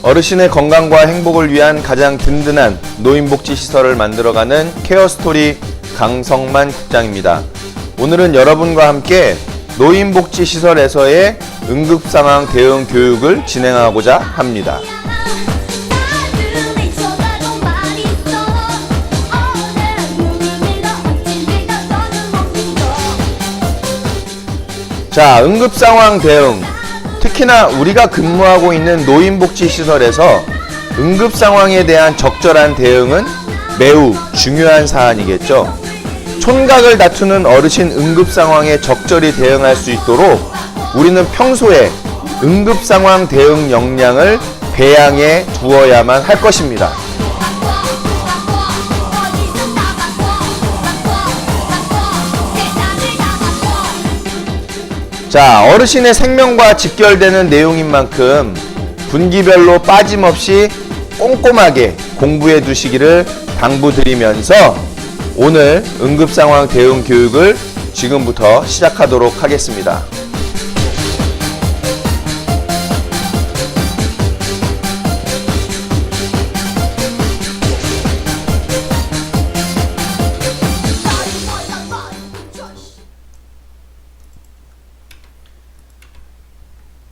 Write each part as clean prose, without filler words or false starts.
어르신의 건강과 행복을 위한 가장 든든한 노인복지 시설을 만들어가는 케어스토리 강성만 국장입니다. 오늘은 여러분과 함께 노인복지 시설에서의 응급상황 대응 교육을 진행하고자 합니다. 자, 응급상황 대응. 특히나 우리가 근무하고 있는 노인복지시설에서 응급상황에 대한 적절한 대응은 매우 중요한 사안이겠죠. 촌각을 다투는 어르신 응급상황에 적절히 대응할 수 있도록 우리는 평소에 응급상황 대응 역량을 배양해 두어야만 할 것입니다. 자, 어르신의 생명과 직결되는 내용인 만큼 분기별로 빠짐없이 꼼꼼하게 공부해 두시기를 당부드리면서 오늘 응급상황 대응 교육을 지금부터 시작하도록 하겠습니다.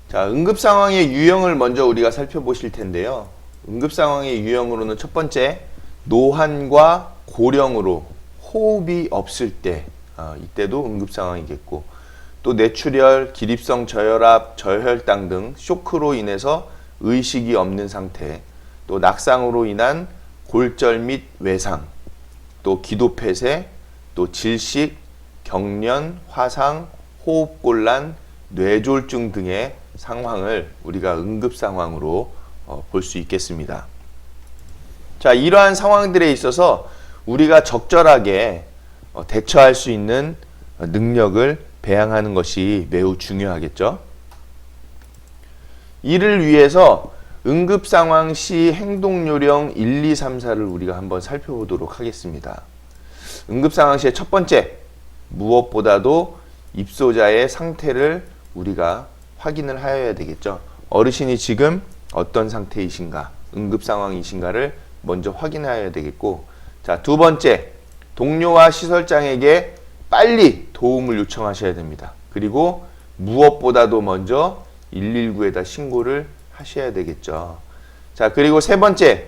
자, 응급상황의 유형을 먼저 우리가 살펴보실 텐데요. 응급상황의 유형으로는 첫 번째, 노환과 고령으로 호흡이 없을 때, 이때도 응급상황이겠고, 또 뇌출혈, 기립성 저혈압, 저혈당 등 쇼크로 인해서 의식이 없는 상태, 또 낙상으로 인한 골절 및 외상, 또 기도폐쇄, 또 질식, 경련, 화상, 호흡곤란, 뇌졸중 등의 상황을 우리가 응급상황으로 볼 수 있겠습니다. 자, 이러한 상황들에 있어서 우리가 적절하게 대처할 수 있는 능력을 배양하는 것이 매우 중요하겠죠. 이를 위해서 응급상황 시 행동요령 1, 2, 3, 4를 우리가 한번 살펴보도록 하겠습니다. 응급상황 시의 첫 번째, 무엇보다도 입소자의 상태를 우리가 확인을 하여야 되겠죠. 어르신이 지금 어떤 상태이신가, 응급상황이신가를 먼저 확인해야 되겠고, 자, 두 번째, 동료와 시설장에게 빨리 도움을 요청하셔야 됩니다. 그리고 무엇보다도 먼저 119에다 신고를 하셔야 되겠죠. 자, 그리고 세 번째,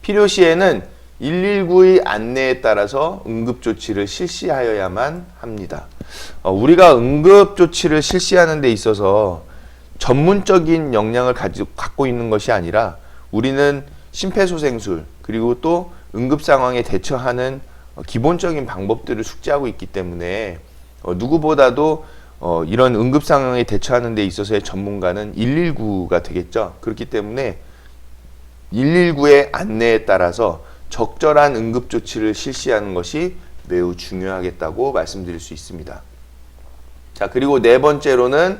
필요시에는 119의 안내에 따라서 응급조치를 실시하여야만 합니다. 우리가 응급조치를 실시하는 데 있어서 전문적인 역량을 갖고 있는 것이 아니라 우리는 심폐소생술 그리고 또 응급상황에 대처하는 기본적인 방법들을 숙지하고 있기 때문에 누구보다도 이런 응급상황에 대처하는 데 있어서의 전문가는 119가 되겠죠. 그렇기 때문에 119의 안내에 따라서 적절한 응급조치를 실시하는 것이 매우 중요하겠다고 말씀드릴 수 있습니다. 자, 그리고 네 번째로는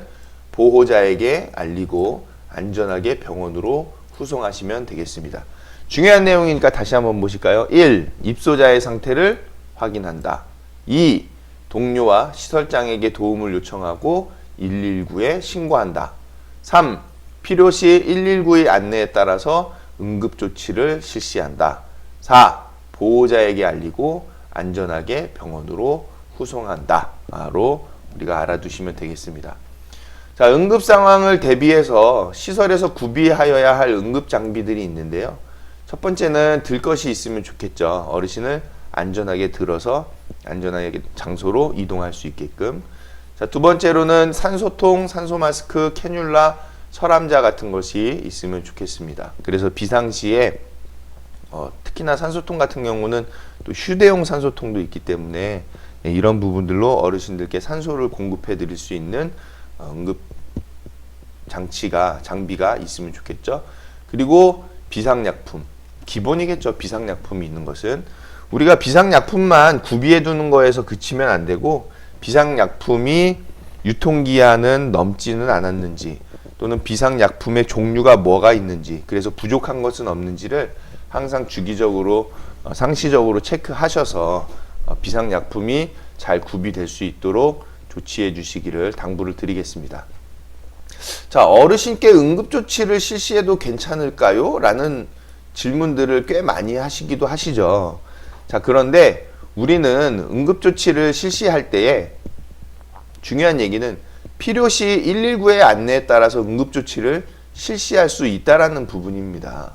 보호자에게 알리고 안전하게 병원으로 후송하시면 되겠습니다. 중요한 내용이니까 다시 한번 보실까요? 1. 입소자의 상태를 확인한다. 2. 동료와 시설장에게 도움을 요청하고 119에 신고한다. 3. 필요시 119의 안내에 따라서 응급조치를 실시한다. 4. 보호자에게 알리고 안전하게 병원으로 후송한다.로 우리가 알아두시면 되겠습니다. 자, 응급 상황을 대비해서 시설에서 구비하여야 할 응급 장비들이 있는데요. 첫 번째는 들 것이 있으면 좋겠죠. 어르신을 안전하게 들어서 안전하게 장소로 이동할 수 있게끔. 자, 두 번째로는 산소통, 산소 마스크, 캐뉼라, 설암자 같은 것이 있으면 좋겠습니다. 그래서 비상시에 특히나 산소통 같은 경우는 또 휴대용 산소통도 있기 때문에 이런 부분들로 어르신들께 산소를 공급해 드릴 수 있는 응급 장비가 있으면 좋겠죠. 그리고 비상약품, 기본이겠죠. 비상약품이 있는 것은 우리가 비상약품만 구비해 두는 거에서 그치면 안 되고, 비상약품이 유통기한은 넘지는 않았는지, 또는 비상약품의 종류가 뭐가 있는지, 그래서 부족한 것은 없는지를 항상 주기적으로 상시적으로 체크하셔서 비상약품이 잘 구비될 수 있도록 조치해 주시기를 당부를 드리겠습니다. 자, 어르신께 응급조치를 실시해도 괜찮을까요? 라는 질문들을 꽤 많이 하시기도 하시죠. 자, 그런데 우리는 응급조치를 실시할 때에 중요한 얘기는 필요시 119의 안내에 따라서 응급조치를 실시할 수 있다라는 부분입니다.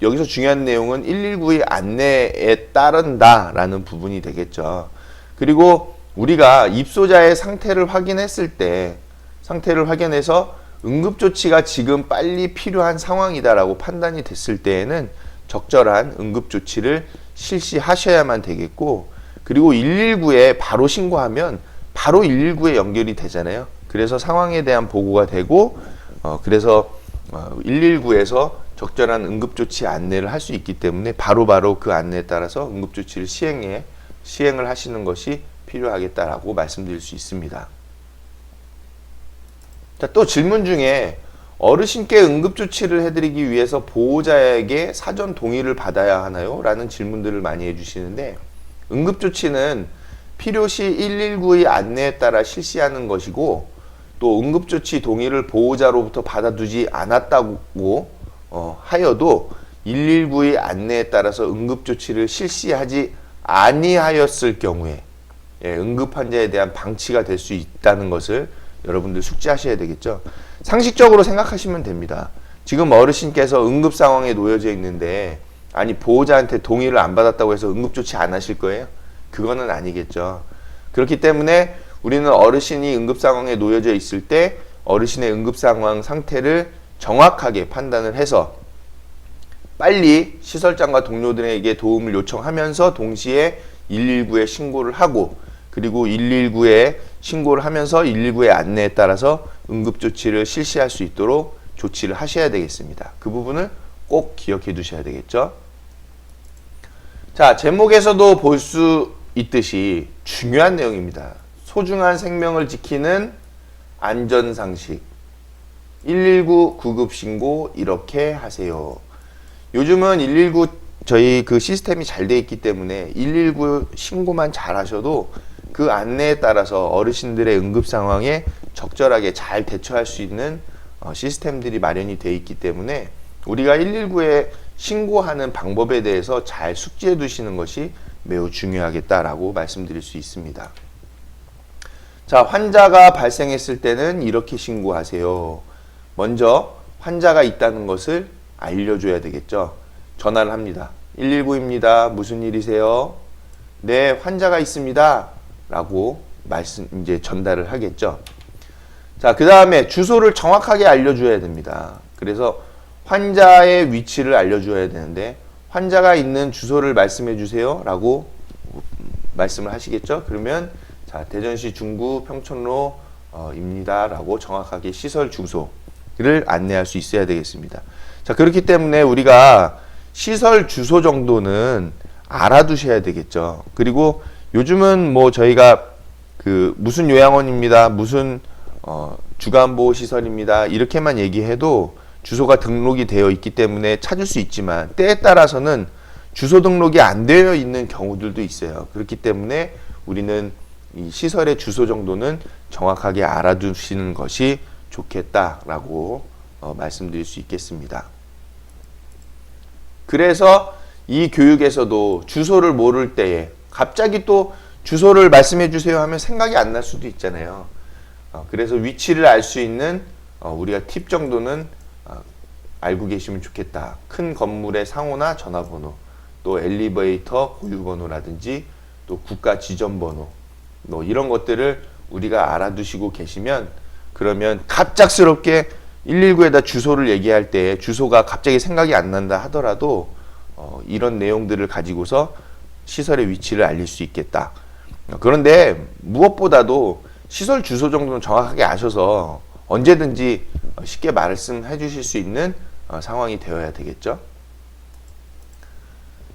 여기서 중요한 내용은 119의 안내에 따른다라는 부분이 되겠죠. 그리고 우리가 입소자의 상태를 확인했을 때 상태를 확인해서 응급조치가 지금 빨리 필요한 상황이다라고 판단이 됐을 때에는 적절한 응급조치를 실시하셔야만 되겠고, 그리고 119에 바로 신고하면 바로 119에 연결이 되잖아요. 그래서 상황에 대한 보고가 되고 그래서 119에서 적절한 응급조치 안내를 할 수 있기 때문에 바로바로 그 안내에 따라서 응급조치를 시행을 하시는 것이 필요하겠다라고 말씀드릴 수 있습니다. 자, 또 질문 중에 어르신께 응급조치를 해드리기 위해서 보호자에게 사전 동의를 받아야 하나요? 라는 질문들을 많이 해주시는데, 응급조치는 필요시 119의 안내에 따라 실시하는 것이고, 또 응급조치 동의를 보호자로부터 받아두지 않았다고 하여도 119의 안내에 따라서 응급조치를 실시하지 아니하였을 경우에 응급환자에 대한 방치가 될 수 있다는 것을 여러분들 숙지하셔야 되겠죠. 상식적으로 생각하시면 됩니다. 지금 어르신께서 응급 상황에 놓여져 있는데 아니 보호자한테 동의를 안 받았다고 해서 응급조치 안 하실 거예요? 그거는 아니겠죠. 그렇기 때문에 우리는 어르신이 응급 상황에 놓여져 있을 때 어르신의 응급 상황 상태를 정확하게 판단을 해서 빨리 시설장과 동료들에게 도움을 요청하면서 동시에 119에 신고를 하고, 그리고 119에 신고를 하면서 119의 안내에 따라서 응급조치를 실시할 수 있도록 조치를 하셔야 되겠습니다. 그 부분을 꼭 기억해 두셔야 되겠죠. 자, 제목에서도 볼 수 있듯이 중요한 내용입니다. 소중한 생명을 지키는 안전상식. 119 구급신고 이렇게 하세요. 요즘은 119 저희 그 시스템이 잘 돼 있기 때문에 119 신고만 잘 하셔도 그 안내에 따라서 어르신들의 응급 상황에 적절하게 잘 대처할 수 있는 시스템들이 마련이 되어 있기 때문에 우리가 119에 신고하는 방법에 대해서 잘 숙지해 두시는 것이 매우 중요하겠다라고 말씀드릴 수 있습니다. 자, 환자가 발생했을 때는 이렇게 신고하세요. 먼저 환자가 있다는 것을 알려줘야 되겠죠. 전화를 합니다. 119입니다. 무슨 일이세요? 네, 환자가 있습니다. 라고 이제 전달을 하겠죠. 자, 그 다음에 주소를 정확하게 알려줘야 됩니다. 그래서 환자의 위치를 알려줘야 되는데, 환자가 있는 주소를 말씀해 주세요. 라고 말씀을 하시겠죠. 그러면, 자, 대전시 중구 평촌로, 입니다. 라고 정확하게 시설 주소를 안내할 수 있어야 되겠습니다. 자, 그렇기 때문에 우리가 시설 주소 정도는 알아두셔야 되겠죠. 그리고 요즘은 뭐 저희가 그 무슨 요양원입니다. 무슨 주간보호시설입니다. 이렇게만 얘기해도 주소가 등록이 되어 있기 때문에 찾을 수 있지만 때에 따라서는 주소 등록이 안 되어 있는 경우들도 있어요. 그렇기 때문에 우리는 이 시설의 주소 정도는 정확하게 알아두시는 것이 좋겠다라고 말씀드릴 수 있겠습니다. 그래서 이 교육에서도 주소를 모를 때에 갑자기 또 주소를 말씀해 주세요 하면 생각이 안 날 수도 있잖아요. 그래서 위치를 알 수 있는 우리가 팁 정도는 알고 계시면 좋겠다. 큰 건물의 상호나 전화번호, 또 엘리베이터 고유번호라든지 또 국가 지점번호, 뭐 이런 것들을 우리가 알아두시고 계시면, 그러면 갑작스럽게 119에다 주소를 얘기할 때 주소가 갑자기 생각이 안 난다 하더라도 이런 내용들을 가지고서 시설의 위치를 알릴 수 있겠다. 그런데 무엇보다도 시설 주소 정도는 정확하게 아셔서 언제든지 쉽게 말씀해 주실 수 있는 상황이 되어야 되겠죠.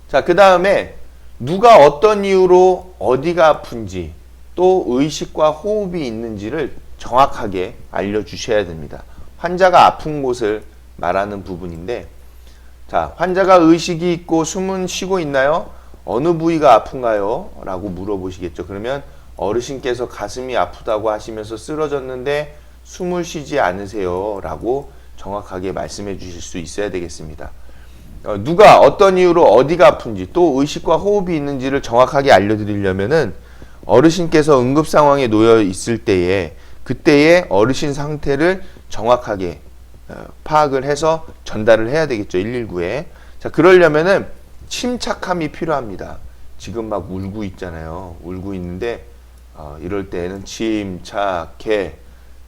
자, 그 다음에 누가 어떤 이유로 어디가 아픈지, 또 의식과 호흡이 있는지를 정확하게 알려주셔야 됩니다. 환자가 아픈 곳을 말하는 부분인데, 자, 환자가 의식이 있고 숨은 쉬고 있나요? 어느 부위가 아픈가요? 라고 물어보시겠죠. 그러면 어르신께서 가슴이 아프다고 하시면서 쓰러졌는데 숨을 쉬지 않으세요 라고 정확하게 말씀해 주실 수 있어야 되겠습니다. 누가 어떤 이유로 어디가 아픈지 또 의식과 호흡이 있는지를 정확하게 알려드리려면은 어르신께서 응급 상황에 놓여 있을 때에 그때의 어르신 상태를 정확하게 파악을 해서 전달을 해야 되겠죠. 119에. 자, 그러려면은 침착함이 필요합니다. 지금 막 울고 있잖아요. 울고 있는데 이럴 때는 침착해,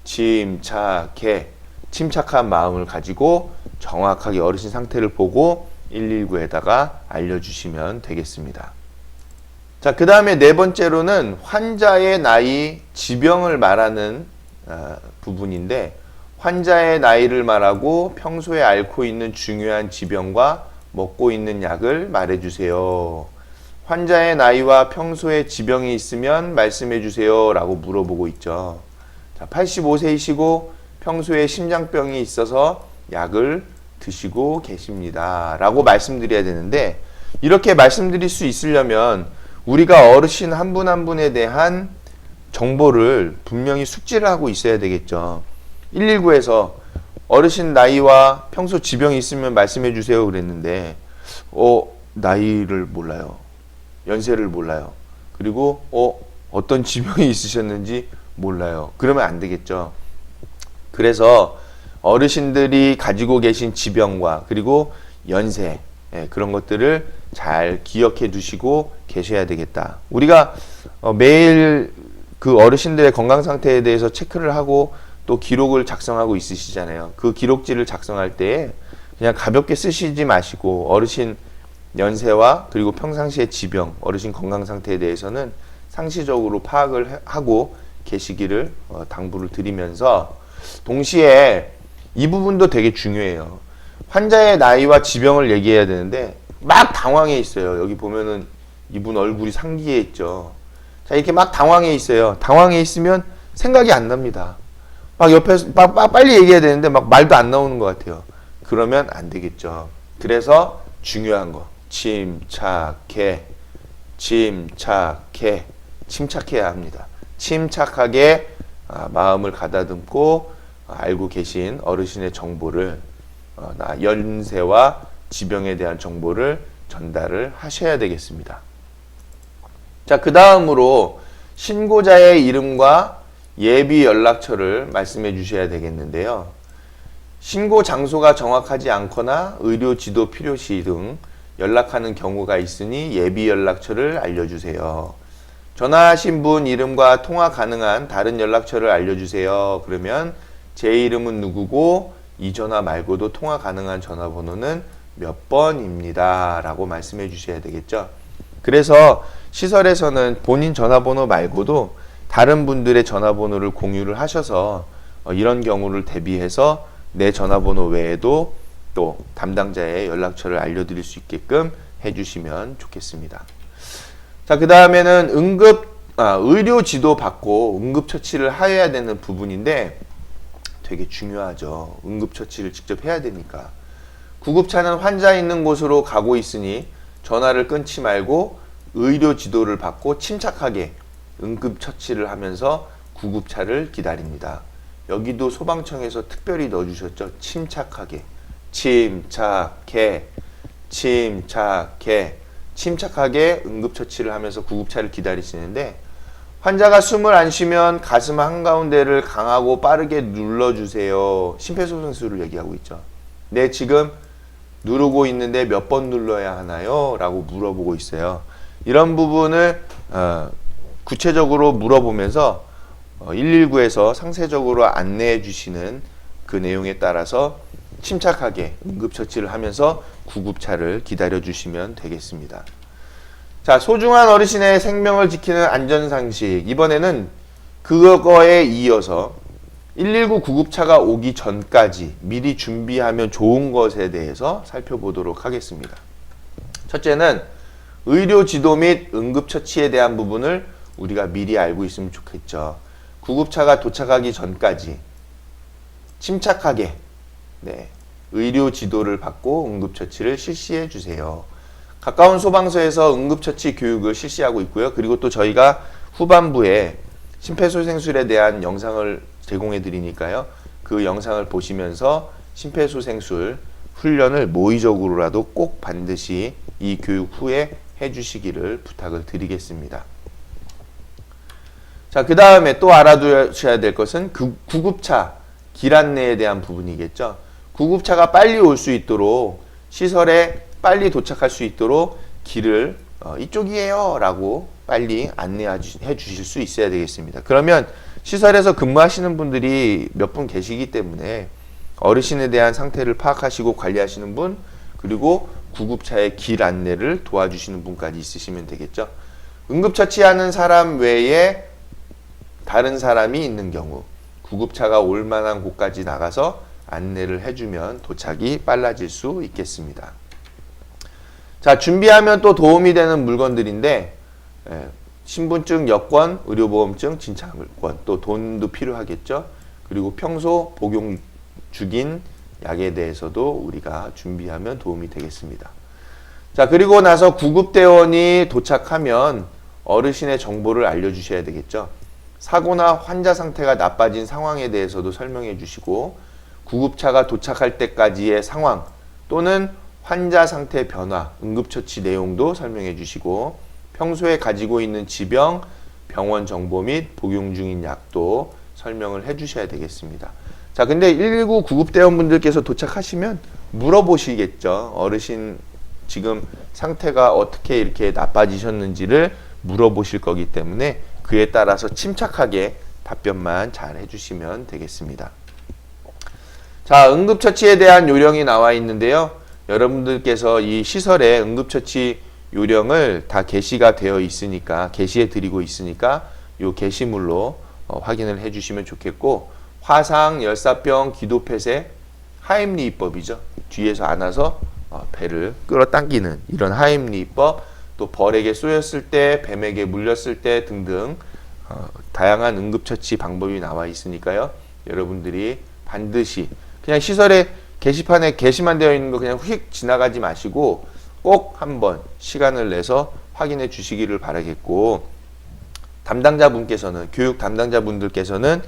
침착해, 침착한 마음을 가지고 정확하게 어르신 상태를 보고 119에다가 알려주시면 되겠습니다. 자, 그 다음에 네 번째로는 환자의 나이, 지병을 말하는 부분인데 환자의 나이를 말하고 평소에 앓고 있는 중요한 지병과 먹고 있는 약을 말해주세요. 환자의 나이와 평소에 지병이 있으면 말씀해주세요 라고 물어보고 있죠. 자, 85세이시고 평소에 심장병이 있어서 약을 드시고 계십니다 라고 말씀드려야 되는데 이렇게 말씀드릴 수 있으려면 우리가 어르신 한 분 한 분에 대한 정보를 분명히 숙지를 하고 있어야 되겠죠. 119에서 어르신 나이와 평소 지병이 있으면 말씀해 주세요 그랬는데 나이를 몰라요. 연세를 몰라요. 그리고 어떤 지병이 있으셨는지 몰라요. 그러면 안 되겠죠. 그래서 어르신들이 가지고 계신 지병과 그리고 연세 그런 것들을 잘 기억해 두시고 계셔야 되겠다. 우리가 매일 그 어르신들의 건강 상태에 대해서 체크를 하고 또 기록을 작성하고 있으시잖아요. 그 기록지를 작성할 때에 그냥 가볍게 쓰시지 마시고 어르신 연세와 그리고 평상시의 지병, 어르신 건강 상태에 대해서는 상시적으로 파악을 하고 계시기를 당부를 드리면서 동시에 이 부분도 되게 중요해요. 환자의 나이와 지병을 얘기해야 되는데 막 당황해 있어요. 여기 보면은 이분 얼굴이 상기해 있죠. 자, 이렇게 막 당황해 있어요. 당황해 있으면 생각이 안 납니다. 막 옆에서 막 빨리 얘기해야 되는데 막 말도 안 나오는 것 같아요. 그러면 안 되겠죠. 그래서 중요한 거 침착해, 침착해, 침착해야 합니다. 침착하게 마음을 가다듬고 알고 계신 어르신의 정보를 연세와 지병에 대한 정보를 전달을 하셔야 되겠습니다. 자, 그 다음으로 신고자의 이름과 예비 연락처를 말씀해 주셔야 되겠는데요. 신고 장소가 정확하지 않거나 의료 지도 필요시 등 연락하는 경우가 있으니 예비 연락처를 알려주세요. 전화하신 분 이름과 통화 가능한 다른 연락처를 알려주세요. 그러면 제 이름은 누구고 이 전화 말고도 통화 가능한 전화번호는 몇 번입니다 라고 말씀해 주셔야 되겠죠. 그래서 시설에서는 본인 전화번호 말고도 다른 분들의 전화번호를 공유를 하셔서 이런 경우를 대비해서 내 전화번호 외에도 또 담당자의 연락처를 알려드릴 수 있게끔 해주시면 좋겠습니다. 자, 그 다음에는 의료 지도 받고 응급처치를 해야 되는 부분인데 되게 중요하죠. 응급처치를 직접 해야 되니까. 구급차는 환자 있는 곳으로 가고 있으니 전화를 끊지 말고 의료 지도를 받고 침착하게 응급처치를 하면서 구급차를 기다립니다. 여기도 소방청에서 특별히 넣어주셨죠. 침착하게, 침착해, 침착해, 침착하게 응급처치를 하면서 구급차를 기다리시는데 환자가 숨을 안 쉬면 가슴 한가운데를 강하고 빠르게 눌러주세요. 심폐소생술을 얘기하고 있죠. 네, 지금 누르고 있는데 몇 번 눌러야 하나요? 라고 물어보고 있어요. 이런 부분을 구체적으로 물어보면서 119에서 상세적으로 안내해 주시는 그 내용에 따라서 침착하게 응급처치를 하면서 구급차를 기다려 주시면 되겠습니다. 자, 소중한 어르신의 생명을 지키는 안전상식. 이번에는 그거에 이어서 119 구급차가 오기 전까지 미리 준비하면 좋은 것에 대해서 살펴보도록 하겠습니다. 첫째는 의료 지도 및 응급처치에 대한 부분을 우리가 미리 알고 있으면 좋겠죠. 구급차가 도착하기 전까지 침착하게 의료 지도를 받고 응급처치를 실시해 주세요. 가까운 소방서에서 응급처치 교육을 실시하고 있고요. 그리고 또 저희가 후반부에 심폐소생술에 대한 영상을 제공해 드리니까요. 그 영상을 보시면서 심폐소생술 훈련을 모의적으로라도 꼭 반드시 이 교육 후에 해 주시기를 부탁을 드리겠습니다. 자, 그 다음에 또 알아두셔야 될 것은 구급차 길 안내에 대한 부분이겠죠. 구급차가 빨리 올 수 있도록, 시설에 빨리 도착할 수 있도록 길을 이쪽이에요 라고 빨리 안내해 주실 수 있어야 되겠습니다. 그러면 시설에서 근무하시는 분들이 몇 분 계시기 때문에 어르신에 대한 상태를 파악하시고 관리하시는 분, 그리고 구급차의 길 안내를 도와주시는 분까지 있으시면 되겠죠. 응급처치하는 사람 외에 다른 사람이 있는 경우 구급차가 올 만한 곳까지 나가서 안내를 해주면 도착이 빨라질 수 있겠습니다. 자, 준비하면 또 도움이 되는 물건들인데 신분증, 여권, 의료보험증, 진찰권, 또 돈도 필요하겠죠. 그리고 평소 복용 중인 약에 대해서도 우리가 준비하면 도움이 되겠습니다. 자, 그리고 나서 구급대원이 도착하면 어르신의 정보를 알려주셔야 되겠죠. 사고나 환자 상태가 나빠진 상황에 대해서도 설명해 주시고, 구급차가 도착할 때까지의 상황 또는 환자 상태 변화, 응급처치 내용도 설명해 주시고, 평소에 가지고 있는 지병, 병원 정보 및 복용 중인 약도 설명을 해 주셔야 되겠습니다. 자, 근데 119 구급대원분들께서 도착하시면 물어보시겠죠. 어르신 지금 상태가 어떻게 이렇게 나빠지셨는지를 물어보실 거기 때문에 그에 따라서 침착하게 답변만 잘 해주시면 되겠습니다. 자, 응급처치에 대한 요령이 나와 있는데요. 여러분들께서 이 시설에 응급처치 요령을 다 게시가 되어 있으니까, 게시해 드리고 있으니까 이 게시물로 확인을 해 주시면 좋겠고, 화상, 열사병, 기도폐쇄, 하임리히법이죠. 뒤에서 안아서 배를 끌어당기는 이런 하임리히법, 또 벌에게 쏘였을 때, 뱀에게 물렸을 때 등등 다양한 응급처치 방법이 나와 있으니까요. 여러분들이 반드시 그냥 시설에 게시판에 게시만 되어 있는 거 그냥 휙 지나가지 마시고 꼭 한번 시간을 내서 확인해 주시기를 바라겠고, 담당자분께서는, 교육 담당자분들께서는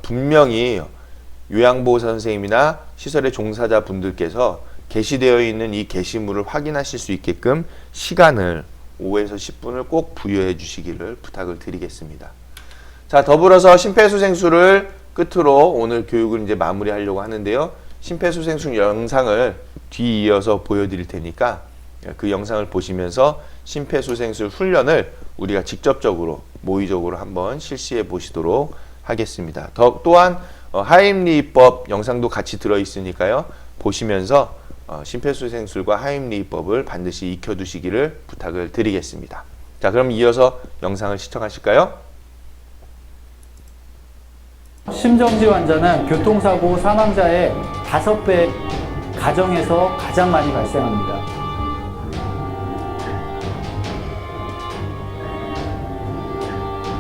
분명히 요양보호사 선생님이나 시설의 종사자 분들께서 게시되어 있는 이 게시물을 확인하실 수 있게끔 시간을 5에서 10분을 꼭 부여해 주시기를 부탁을 드리겠습니다. 자, 더불어서 심폐소생술을 끝으로 오늘 교육을 이제 마무리하려고 하는데요. 심폐소생술 영상을 뒤이어서 보여드릴 테니까 그 영상을 보시면서 심폐소생술 훈련을 우리가 직접적으로 모의적으로 한번 실시해 보시도록 하겠습니다. 또한 하임리히법 영상도 같이 들어 있으니까요. 보시면서 심폐소생술과 하임리히법을 반드시 익혀두시기를 부탁을 드리겠습니다. 자, 그럼 이어서 영상을 시청하실까요? 심정지 환자는 교통사고 사망자의 5배 가정에서 가장 많이 발생합니다.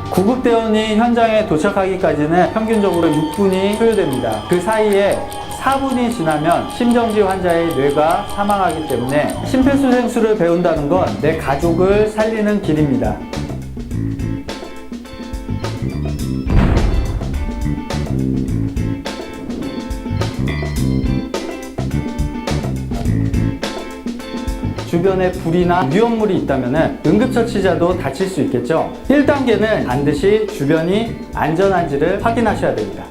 구급대원이 현장에 도착하기까지는 평균적으로 6분이 소요됩니다. 그 사이에 4분이 지나면 심정지 환자의 뇌가 사망하기 때문에 심폐소생술을 배운다는 건 내 가족을 살리는 길입니다. 주변에 불이나 위험물이 있다면 응급처치자도 다칠 수 있겠죠. 1단계는 반드시 주변이 안전한지를 확인하셔야 됩니다.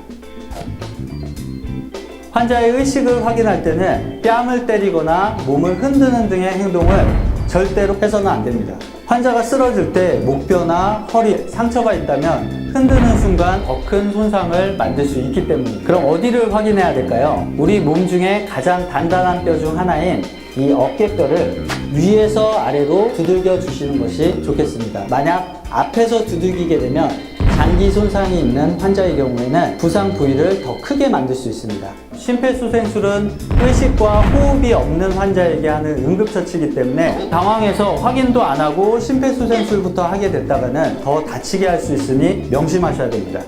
환자의 의식을 확인할 때는 뺨을 때리거나 몸을 흔드는 등의 행동을 절대로 해서는 안 됩니다. 환자가 쓰러질 때 목뼈나 허리에 상처가 있다면 흔드는 순간 더 큰 손상을 만들 수 있기 때문입니다. 그럼 어디를 확인해야 될까요? 우리 몸 중에 가장 단단한 뼈 중 하나인 이 어깨뼈를 위에서 아래로 두들겨 주시는 것이 좋겠습니다. 만약 앞에서 두들기게 되면 장기 손상이 있는 환자의 경우에는 부상 부위를 더 크게 만들 수 있습니다. 심폐소생술은 의식과 호흡이 없는 환자에게 하는 응급처치이기 때문에 당황해서 확인도 안 하고 심폐소생술부터 하게 됐다가는 더 다치게 할 수 있으니 명심하셔야 됩니다.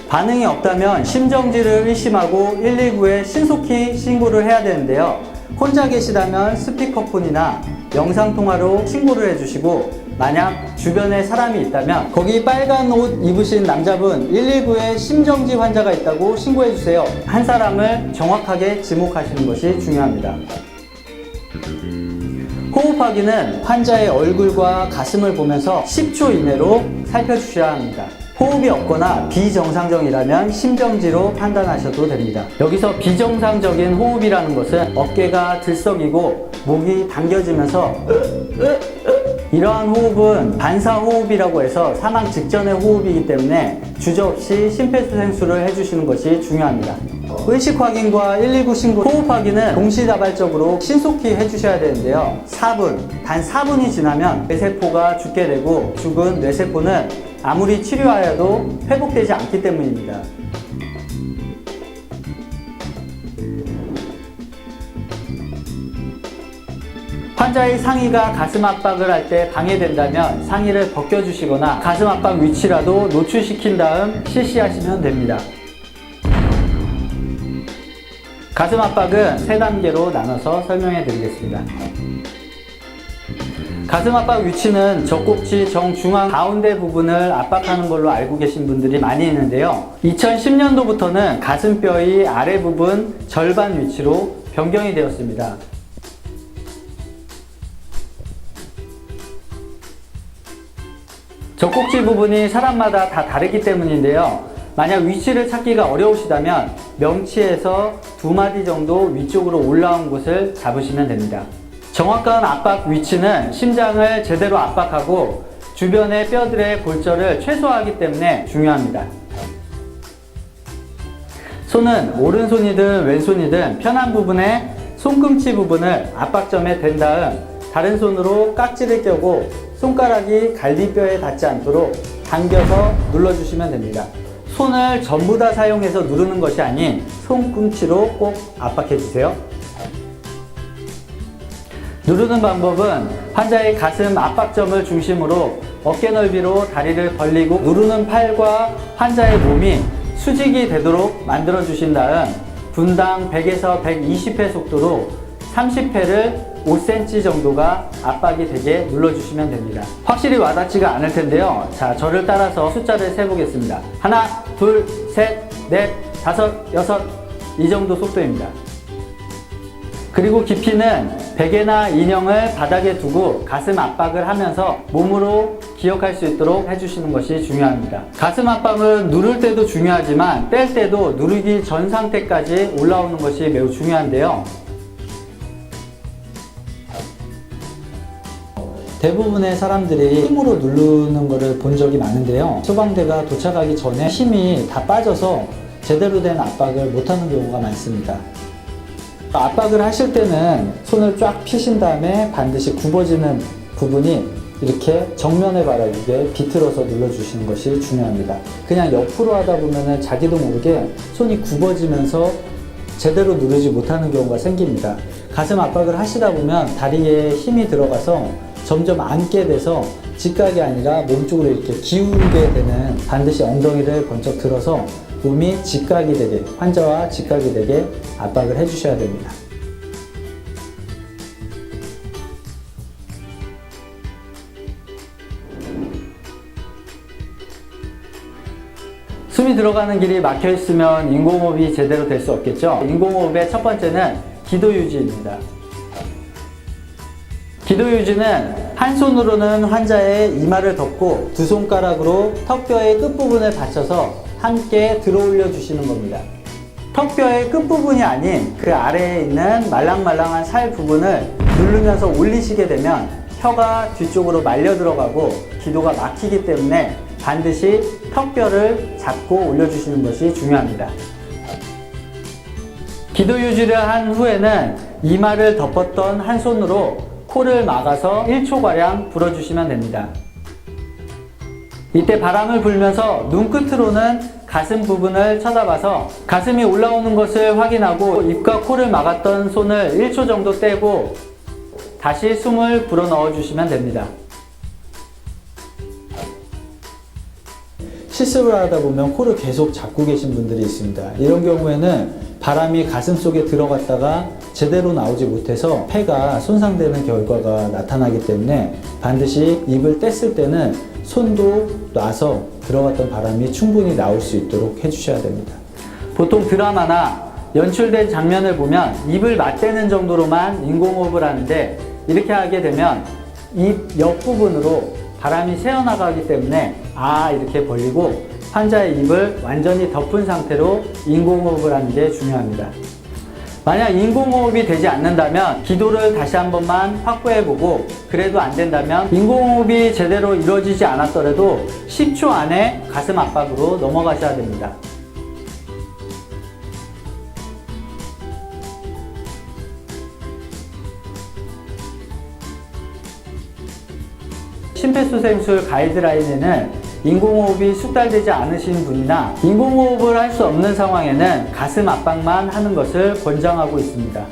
반응이 없다면 심정지를 의심하고 119에 신속히 신고를 해야 되는데요. 혼자 계시다면 스피커폰이나 영상통화로 신고를 해주시고, 만약 주변에 사람이 있다면 거기 빨간 옷 입으신 남자분 119에 심정지 환자가 있다고 신고해 주세요. 한 사람을 정확하게 지목하시는 것이 중요합니다. 호흡하기는 환자의 얼굴과 가슴을 보면서 10초 이내로 살펴주셔야 합니다. 호흡이 없거나 비정상적이라면 심정지로 판단하셔도 됩니다. 여기서 비정상적인 호흡이라는 것은 어깨가 들썩이고 목이 당겨지면서 이러한 호흡은 반사호흡이라고 해서 사망 직전의 호흡이기 때문에 주저없이 심폐소생술을 해주시는 것이 중요합니다. 의식 확인과 119 신고, 호흡 확인은 동시다발적으로 신속히 해주셔야 되는데요. 4분, 단 4분이 지나면 뇌세포가 죽게 되고 죽은 뇌세포는 아무리 치료하여도 회복되지 않기 때문입니다. 환자의 상의가 가슴 압박을 할 때 방해된다면 상의를 벗겨주시거나 가슴 압박 위치라도 노출시킨 다음 실시하시면 됩니다. 가슴 압박은 3단계로 나눠서 설명해 드리겠습니다. 가슴 압박 위치는 젖꼭지 정중앙 가운데 부분을 압박하는 걸로 알고 계신 분들이 많이 있는데요. 2010년도부터는 가슴뼈의 아래 부분 절반 위치로 변경이 되었습니다. 젖꼭지 부분이 사람마다 다 다르기 때문인데요. 만약 위치를 찾기가 어려우시다면 명치에서 2마디 정도 위쪽으로 올라온 곳을 잡으시면 됩니다. 정확한 압박 위치는 심장을 제대로 압박하고 주변의 뼈들의 골절을 최소화하기 때문에 중요합니다. 손은 오른손이든 왼손이든 편한 부분에 손꿈치 부분을 압박점에 댄 다음 다른 손으로 깍지를 껴고 손가락이 갈비뼈에 닿지 않도록 당겨서 눌러주시면 됩니다. 손을 전부 다 사용해서 누르는 것이 아닌 손꿈치로 꼭 압박해주세요. 누르는 방법은 환자의 가슴 압박점을 중심으로 어깨 넓이로 다리를 벌리고 누르는 팔과 환자의 몸이 수직이 되도록 만들어 주신 다음 분당 100에서 120회 속도로 30회를 5cm 정도가 압박이 되게 눌러주시면 됩니다. 확실히 와닿지가 않을 텐데요. 자, 저를 따라서 숫자를 세보겠습니다. 하나, 둘, 셋, 넷, 다섯, 여섯, 이 정도 속도입니다. 그리고 깊이는 베개나 인형을 바닥에 두고 가슴 압박을 하면서 몸으로 기억할 수 있도록 해주시는 것이 중요합니다. 가슴 압박은 누를 때도 중요하지만 뗄 때도 누르기 전 상태까지 올라오는 것이 매우 중요한데요. 대부분의 사람들이 힘으로 누르는 것을 본 적이 많은데요. 소방대가 도착하기 전에 힘이 다 빠져서 제대로 된 압박을 못하는 경우가 많습니다. 압박을 하실 때는 손을 쫙 펴신 다음에 반드시 굽어지는 부분이 이렇게 정면에 바라보게 비틀어서 눌러주시는 것이 중요합니다. 그냥 옆으로 하다 보면 자기도 모르게 손이 굽어지면서 제대로 누르지 못하는 경우가 생깁니다. 가슴 압박을 하시다 보면 다리에 힘이 들어가서 점점 앉게 돼서 직각이 아니라 몸쪽으로 이렇게 기울게 되는, 반드시 엉덩이를 번쩍 들어서 몸이 직각이 되게, 환자와 직각이 되게 압박을 해주셔야 됩니다. 숨이 들어가는 길이 막혀 있으면 인공호흡이 제대로 될 수 없겠죠. 인공호흡의 첫 번째는 기도 유지입니다. 기도 유지는 한 손으로는 환자의 이마를 덮고 두 손가락으로 턱뼈의 끝부분을 받쳐서 함께 들어 올려 주시는 겁니다. 턱뼈의 끝부분이 아닌 그 아래에 있는 말랑말랑한 살 부분을 누르면서 올리시게 되면 혀가 뒤쪽으로 말려 들어가고 기도가 막히기 때문에 반드시 턱뼈를 잡고 올려주시는 것이 중요합니다. 기도 유지를 한 후에는 이마를 덮었던 한 손으로 코를 막아서 1초가량 불어주시면 됩니다. 이때 바람을 불면서 눈끝으로는 가슴 부분을 쳐다봐서 가슴이 올라오는 것을 확인하고 입과 코를 막았던 손을 1초 정도 떼고 다시 숨을 불어 넣어주시면 됩니다. 실습을 하다 보면 코를 계속 잡고 계신 분들이 있습니다. 이런 경우에는 바람이 가슴 속에 들어갔다가 제대로 나오지 못해서 폐가 손상되는 결과가 나타나기 때문에 반드시 입을 뗐을 때는 손도 놔서 들어갔던 바람이 충분히 나올 수 있도록 해주셔야 됩니다. 보통 드라마나 연출된 장면을 보면 입을 맞대는 정도로만 인공호흡을 하는데, 이렇게 하게 되면 입 옆부분으로 바람이 새어나가기 때문에 이렇게 벌리고 환자의 입을 완전히 덮은 상태로 인공호흡을 하는 게 중요합니다. 만약 인공호흡이 되지 않는다면 기도를 다시 한 번만 확보해보고, 그래도 안 된다면 인공호흡이 제대로 이루어지지 않았더라도 10초 안에 가슴 압박으로 넘어가셔야 됩니다. 심폐소생술 가이드라인에는 인공호흡이 숙달되지 않으신 분이나 인공호흡을 할 수 없는 상황에는 가슴 압박만 하는 것을 권장하고 있습니다.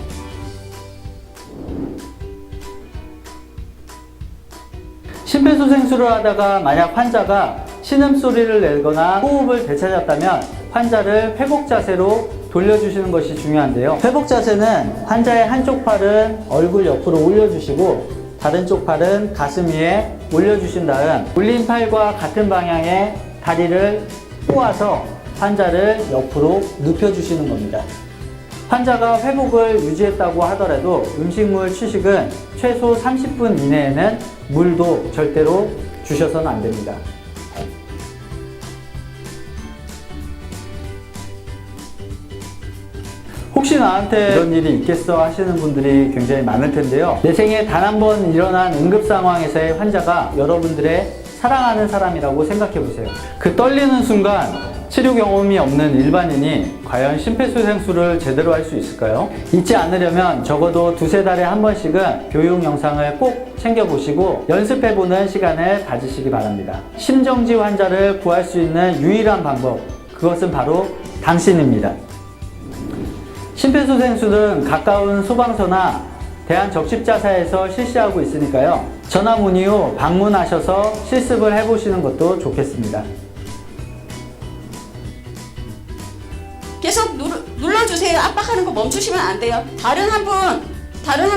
심폐소생술을 하다가 만약 환자가 신음소리를 내거나 호흡을 되찾았다면 환자를 회복 자세로 돌려주시는 것이 중요한데요. 회복 자세는 환자의 한쪽 팔은 얼굴 옆으로 올려주시고 다른 쪽 팔은 가슴 위에 올려주신 다음 올린 팔과 같은 방향의 다리를 꼬아서 환자를 옆으로 눕혀주시는 겁니다. 환자가 회복을 유지했다고 하더라도 음식물 취식은 최소 30분 이내에는 물도 절대로 주셔서는 안 됩니다. 혹시 나한테 이런 일이 있겠어 하시는 분들이 굉장히 많을 텐데요. 내 생에 단 한 번 일어난 응급 상황에서의 환자가 여러분들의 사랑하는 사람이라고 생각해 보세요. 그 떨리는 순간 치료 경험이 없는 일반인이 과연 심폐소생술을 제대로 할 수 있을까요? 잊지 않으려면 적어도 두세 달에 한 번씩은 교육 영상을 꼭 챙겨보시고 연습해보는 시간을 가지시기 바랍니다. 심정지 환자를 구할 수 있는 유일한 방법, 그것은 바로 당신입니다. 심폐소생술은 가까운 소방서나 대한적십자사에서 실시하고 있으니까요. 전화 문의 후 방문하셔서 실습을 해보시는 것도 좋겠습니다. 계속 눌러주세요. 압박하는 거 멈추시면 안 돼요. 다른 한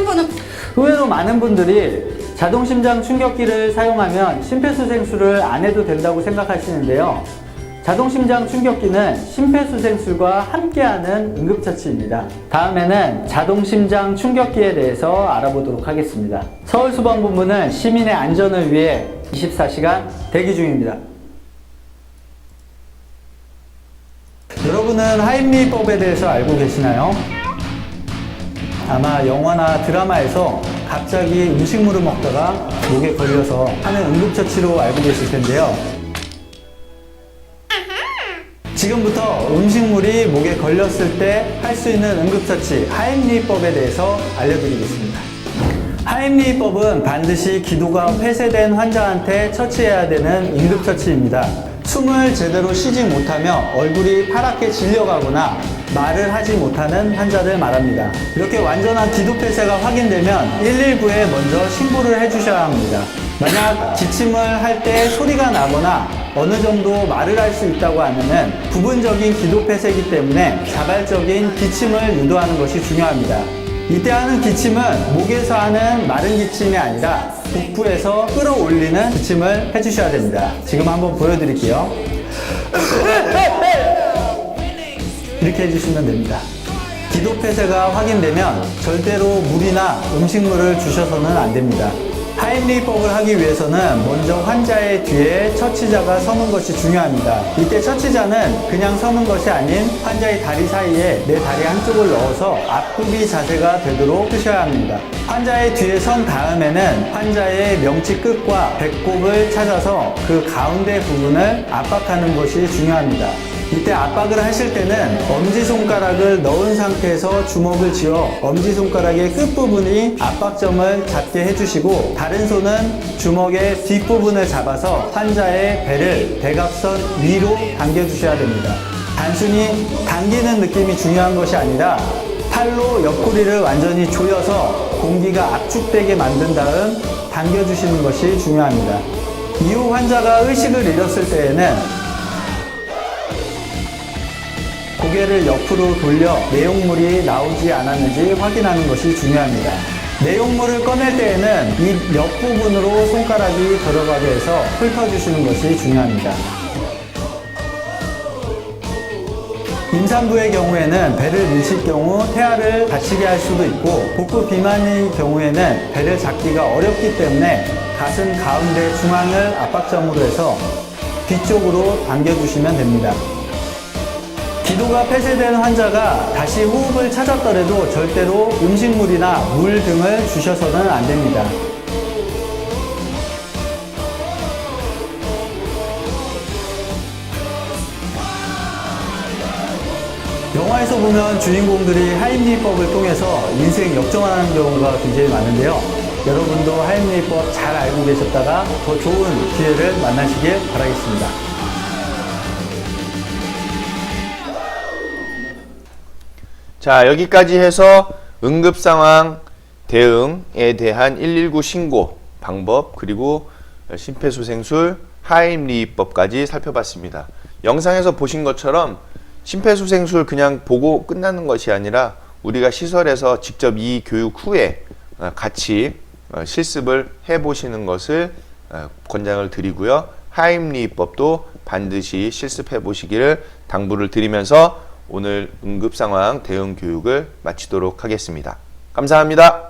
분은 의외로 많은 분들이 자동심장 충격기를 사용하면 심폐소생술을 안 해도 된다고 생각하시는데요. 자동심장 충격기는 심폐소생술과 함께하는 응급처치입니다. 다음에는 자동심장 충격기에 대해서 알아보도록 하겠습니다. 서울소방본부는 시민의 안전을 위해 24시간 대기 중입니다. 여러분은 하임리법에 대해서 알고 계시나요? 아마 영화나 드라마에서 갑자기 음식물을 먹다가 목에 걸려서 하는 응급처치로 알고 계실 텐데요. 지금부터 음식물이 목에 걸렸을 때 할 수 있는 응급처치 하임리법에 대해서 알려드리겠습니다. 하임리법은 반드시 기도가 폐쇄된 환자한테 처치해야 되는 응급처치입니다. 숨을 제대로 쉬지 못하며 얼굴이 파랗게 질려가거나 말을 하지 못하는 환자를 말합니다. 이렇게 완전한 기도 폐쇄가 확인되면 119에 먼저 신고를 해주셔야 합니다. 만약 기침을 할 때 소리가 나거나 어느 정도 말을 할 수 있다고 하면은 부분적인 기도 폐쇄이기 때문에 자발적인 기침을 유도하는 것이 중요합니다. 이때 하는 기침은 목에서 하는 마른 기침이 아니라 복부에서 끌어올리는 기침을 해주셔야 됩니다. 지금 한번 보여드릴게요. 이렇게 해주시면 됩니다. 기도 폐쇄가 확인되면 절대로 물이나 음식물을 주셔서는 안 됩니다. 하임리법을 하기 위해서는 먼저 환자의 뒤에 처치자가 서는 것이 중요합니다. 이때 처치자는 그냥 서는 것이 아닌 환자의 다리 사이에 내 다리 한쪽을 넣어서 앞굽이 자세가 되도록 하셔야 합니다. 환자의 뒤에 선 다음에는 환자의 명치 끝과 배꼽을 찾아서 그 가운데 부분을 압박하는 것이 중요합니다. 이때 압박을 하실 때는 엄지손가락을 넣은 상태에서 주먹을 쥐어 엄지손가락의 끝부분이 압박점을 잡게 해주시고 다른 손은 주먹의 뒷부분을 잡아서 환자의 배를 대각선 위로 당겨주셔야 됩니다. 단순히 당기는 느낌이 중요한 것이 아니라 팔로 옆구리를 완전히 조여서 공기가 압축되게 만든 다음 당겨주시는 것이 중요합니다. 이후 환자가 의식을 잃었을 때에는 고개를 옆으로 돌려 내용물이 나오지 않았는지 확인하는 것이 중요합니다. 내용물을 꺼낼 때에는 입 옆부분으로 손가락이 들어가게 해서 훑어주시는 것이 중요합니다. 임산부의 경우에는 배를 밀칠 경우 태아를 다치게 할 수도 있고, 복부 비만의 경우에는 배를 잡기가 어렵기 때문에 가슴 가운데 중앙을 압박점으로 해서 뒤쪽으로 당겨주시면 됩니다. 기도가 폐쇄된 환자가 다시 호흡을 찾았더라도 절대로 음식물이나 물 등을 주셔서는 안 됩니다. 영화에서 보면 주인공들이 하임리히법을 통해서 인생 역전하는 경우가 굉장히 많은데요. 여러분도 하임리히법 잘 알고 계셨다가 더 좋은 기회를 만나시길 바라겠습니다. 자, 여기까지 해서 응급상황 대응에 대한 119 신고 방법, 그리고 심폐소생술 하임리히법까지 살펴봤습니다. 영상에서 보신 것처럼 심폐소생술 그냥 보고 끝나는 것이 아니라 우리가 시설에서 직접 이 교육 후에 같이 실습을 해보시는 것을 권장을 드리고요. 하임리히법도 반드시 실습해 보시기를 당부를 드리면서 오늘 응급상황 대응 교육을 마치도록 하겠습니다. 감사합니다.